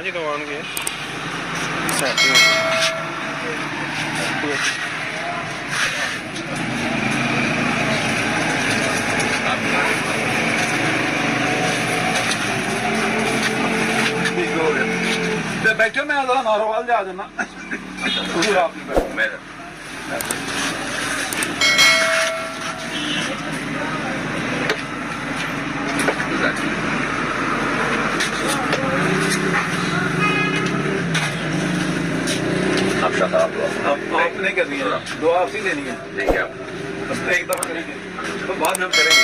हाँ जी, तो आएंगे बैठे मैं नारोवाल जा देना आप नहीं करनी है, दुआ आपसी देनी है। ठीक है, बस एक दफा करेंगे तो बाद में हम करेंगे।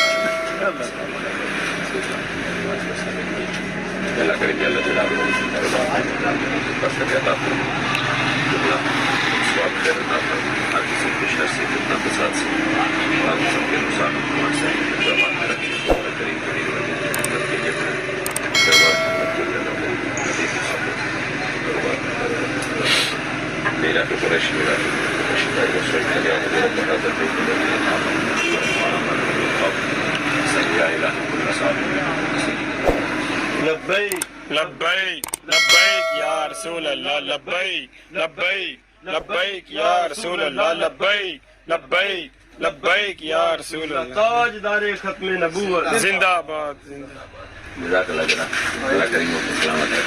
अल्लाह करेंगे, अल्लाह ताला स्वागत करना हर किसी खुश नसीब कितना प्रसाद से आप सबके अनुसार मेरा तो कुरैश मेरा लब्बैक लब्बैक लब्बैक या रसूल अल्लाह, लब्बैक लब्बैक लब्बैक या रसूल अल्लाह, लब्बैक लब्बैक लब्बैक या रसूल अल्लाह। ताजदारे खत्म नबूवत जिंदाबाद जिंदाबाद। जज़ाकल्लाह, अल्लाह करीम को सलामत है।